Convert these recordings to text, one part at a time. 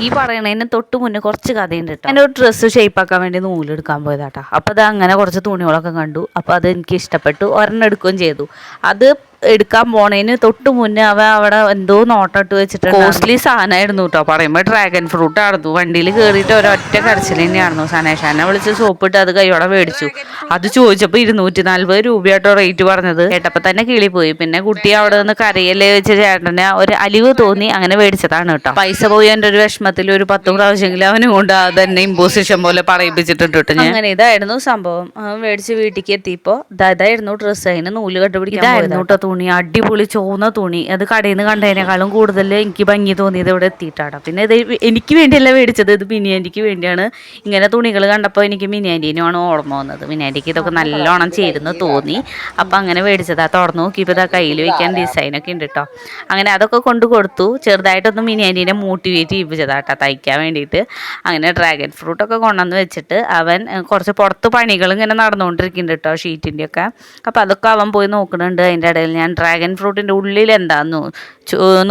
ഈ പറയണതിന് തൊട്ട് മുന്നേ കുറച്ച് കഥയുണ്ട് കേട്ടോ. എൻ്റെ ഒരു ഡ്രസ്സ് ഷേപ്പാക്കാൻ വേണ്ടി നൂലെടുക്കാൻ പോയതാട്ടോ. അപ്പോൾ അത് അങ്ങനെ കുറച്ച് തുണികളൊക്കെ കണ്ടു. അപ്പോൾ അത് എനിക്ക് ഇഷ്ടപ്പെട്ടു, ഒരെണ്ണം എടുക്കുകയും ചെയ്തു. അത് എടുക്കാൻ പോണേന് തൊട്ട് മുന്നേ അവിടെ എന്തോ നോട്ടിട്ട് വെച്ചിട്ട് കോസ്റ്റ്ലി സാധനമായിരുന്നു കേട്ടോ. പറയുമ്പോൾ ഡ്രാഗൺ ഫ്രൂട്ട് ആയിരുന്നു. വണ്ടിയിൽ കയറിയിട്ട് ഒരൊറ്റ കരച്ചിൽ തന്നെയായിരുന്നു. സനേഷാനെ വിളിച്ച് സോപ്പിട്ട് അത് കൈയോടെ മേടിച്ചു. അത് ചോദിച്ചപ്പോൾ 240 രൂപയായിട്ടോ റേറ്റ് പറഞ്ഞത്. കേട്ടപ്പോൾ തന്നെ കിളിപ്പോയി. പിന്നെ കുട്ടി അവിടെ നിന്ന് കരയല്ലേ വെച്ച് ചേട്ടന് ഒരു അലിവ് തോന്നി, അങ്ങനെ മേടിച്ചതാണ് കേട്ടോ. പൈസ പോയി എൻ്റെ ഒരു വിഷമത്തിൽ ഒരു 10 പ്രാവശ്യമെങ്കിലും അവനും കൊണ്ട് അതന്നെ ഇമ്പോസിഷൻ പോലെ പറയിപ്പിച്ചിട്ടുണ്ട് കേട്ടോ ഞാൻ. അങ്ങനെ ഇതായിരുന്നു സംഭവം. മേടിച്ച് വീട്ടിലേക്ക് എത്തിയപ്പോൾ ഇതായിരുന്നു ഡ്രസ്സ്. അതിന് നൂല് കണ്ടുപിടിക്കായിരുന്നു കേട്ടോ. തുണി അടിപൊളി ചോന്ന തുണി. അത് കടയിൽ നിന്ന് കണ്ടതിനേക്കാളും കൂടുതൽ എനിക്ക് ഭംഗി തോന്നിയത് ഇവിടെ എത്തിയിട്ടാണ്. പിന്നെ ഇത് എനിക്ക് വേണ്ടിയല്ല മേടിച്ചത്, ഇത് മിനിയാൻറ്റിക്ക് വേണ്ടിയാണ്. ഇങ്ങനെ തുണികൾ കണ്ടപ്പോൾ എനിക്ക് മിനിയാൻറ്റീനുമാണ് ഓർമ്മ വന്നത്. മിനിയാൻറ്റിക്ക് ഇതൊക്കെ നല്ലോണം ചേരുന്നു തോന്നി. അപ്പം അങ്ങനെ മേടിച്ചത്. അത് തുറന്നു നോക്കിയപ്പോൾ ഇതാ കയ്യിൽ വെക്കാൻ ഡിസൈനൊക്കെ ഉണ്ട് കേട്ടോ. അങ്ങനെ അതൊക്കെ കൊണ്ട് കൊടുത്തു. ചെറുതായിട്ടൊന്ന് മിനിയാൻറ്റീനെ മോട്ടിവേറ്റ് ചെയ്യിപ്പിച്ചതാട്ടോ തയ്ക്കാൻ വേണ്ടിയിട്ട്. അങ്ങനെ ഡ്രാഗൺ ഫ്രൂട്ടൊക്കെ കൊണ്ടുവന്ന് വെച്ചിട്ട് അവൻ കുറച്ച് പുറത്ത് പണികൾ ഇങ്ങനെ നടന്നുകൊണ്ടിരിക്കുന്നുണ്ട് കേട്ടോ, ഷീറ്റിൻ്റെയൊക്കെ. അപ്പോൾ അതൊക്കെ അവൻ പോയി നോക്കുന്നുണ്ട്. അതിൻ്റെ ഇടയിൽ ഞാൻ ഡ്രാഗൺ ഫ്രൂട്ടിൻ്റെ ഉള്ളിൽ എന്താണെന്ന്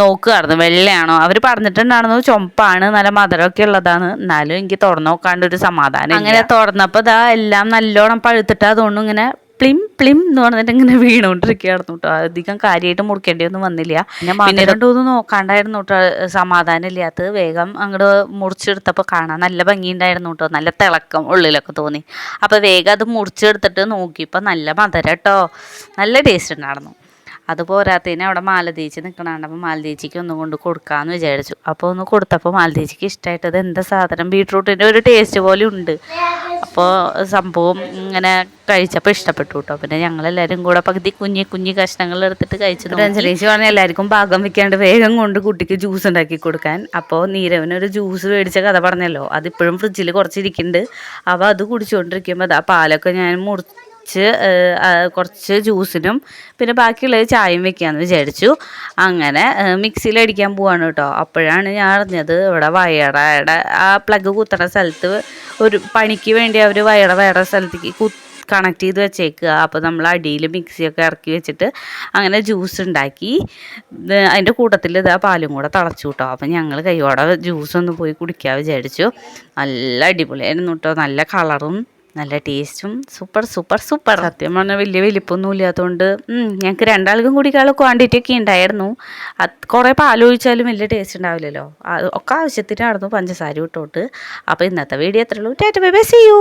നോക്കുകയായിരുന്നു. വെള്ളയാണോ? അവർ പറഞ്ഞിട്ടുണ്ടായിരുന്നു ചുമപ്പാണ്, നല്ല മധുരമൊക്കെ ഉള്ളതാണ്. എന്നാലും എനിക്ക് തുറന്നു നോക്കാണ്ടൊരു സമാധാനം. അങ്ങനെ തുറന്നപ്പോൾ ഇതാ എല്ലാം നല്ലോണം പഴുത്തിട്ട് അതുകൊണ്ട് ഇങ്ങനെ പ്ലിം പ്ലിം എന്ന് പറഞ്ഞിട്ട് ഇങ്ങനെ വീണുകൊണ്ടിരിക്കുകയായിരുന്നു കേട്ടോ. അധികം കാര്യമായിട്ട് മുറിക്കേണ്ടിയൊന്നും വന്നില്ല. പിന്നെ രണ്ടൊന്നും നോക്കാണ്ടായിരുന്നു കേട്ടോ സമാധാനം ഇല്ലാത്തത്. വേഗം അങ്ങോട്ട് മുറിച്ചെടുത്തപ്പോൾ കാണാൻ നല്ല ഭംഗിയുണ്ടായിരുന്നു കേട്ടോ. നല്ല തിളക്കം ഉള്ളിലൊക്കെ തോന്നി. അപ്പോൾ വേഗം അത് മുറിച്ചെടുത്തിട്ട് നോക്കിയപ്പോൾ നല്ല മധുരം കേട്ടോ, നല്ല ടേസ്റ്റ് ഉണ്ടായിരുന്നു. അത് പോരാത്തതിന് അവിടെ മാലതേച്ചി നിൽക്കണുണ്ട്. അപ്പോൾ മാലതേച്ചിക്ക് ഒന്നും കൊണ്ട് കൊടുക്കാമെന്ന് വിചാരിച്ചു. അപ്പോൾ ഒന്ന് കൊടുത്തപ്പോൾ മാലതേച്ചിക്ക് ഇഷ്ടമായിട്ടത് എന്താ സാധനം, ബീട്രൂട്ടിൻ്റെ ഒരു ടേസ്റ്റ് പോലെ ഉണ്ട്. അപ്പോൾ സംഭവം ഇങ്ങനെ കഴിച്ചപ്പോൾ ഇഷ്ടപ്പെട്ടു കേട്ടോ. പിന്നെ ഞങ്ങളെല്ലാവരും കൂടെ പകുതി കുഞ്ഞി കഷ്ണങ്ങൾ എടുത്തിട്ട് കഴിച്ചു. അഞ്ചലേച്ചി പറഞ്ഞാൽ എല്ലാവർക്കും ഭാഗം വെക്കാണ്ട് വേഗം കൊണ്ട് കുട്ടിക്ക് ജ്യൂസ് ഉണ്ടാക്കി കൊടുക്കാൻ. അപ്പോൾ നീരവിനൊരു ജ്യൂസ് മേടിച്ച കഥ പറഞ്ഞല്ലോ, അതിപ്പോഴും ഫ്രിഡ്ജിൽ കുറച്ചിരിക്കുന്നുണ്ട്. അപ്പോൾ അത് കുടിച്ചുകൊണ്ടിരിക്കുമ്പോൾ അതാ പാലൊക്കെ ഞാൻ കുറച്ച് ജ്യൂസിനും പിന്നെ ബാക്കിയുള്ളത് ചായയും വെക്കാമെന്ന് വിചാരിച്ചു. അങ്ങനെ മിക്സിയിലടിക്കാൻ പോവാണ് കേട്ടോ. അപ്പോഴാണ് ഞാൻ അറിഞ്ഞത് ഇവിടെ വയറയുടെ ആ പ്ലഗ് കുത്തണ സ്ഥലത്ത് ഒരു പണിക്ക് വേണ്ടി അവർ വേറെ സ്ഥലത്തേക്ക് കണക്ട് ചെയ്ത് വെച്ചേക്കുക. അപ്പോൾ നമ്മൾ അടിയിൽ മിക്സിയൊക്കെ ഇറക്കി വെച്ചിട്ട് അങ്ങനെ ജ്യൂസ് ഉണ്ടാക്കി. അതിൻ്റെ കൂട്ടത്തിൽ ഇതാ പാലും കൂടെ തിളച്ചു കേട്ടോ. അപ്പം ഞങ്ങൾ കൈയോടെ ജ്യൂസ് ഒന്ന് പോയി കുടിക്കാൻ വിചാരിച്ചു. നല്ല അടിപൊളിയായിരുന്നു കേട്ടോ. നല്ല കളറും നല്ല ടേസ്റ്റും സൂപ്പർ. സത്യം പറഞ്ഞാൽ വലിയ വലിപ്പമൊന്നും ഇല്ലാത്തതുകൊണ്ട് ഞങ്ങൾക്ക് രണ്ടാൾക്കും കൂടിക്കാളും ക്വാണ്ടിറ്റി ഒക്കെ ഉണ്ടായിരുന്നു. കുറേ പാലൊഴിച്ചാലും വലിയ ടേസ്റ്റ് ഉണ്ടാവില്ലല്ലോ. ഒക്കെ ആവശ്യത്തിനായിരുന്നു പഞ്ചസാര ഇട്ടോട്ട്. അപ്പോൾ ഇന്നത്തെ വീഡിയോ എത്രയുള്ളൂ. Tata bye bye, see U.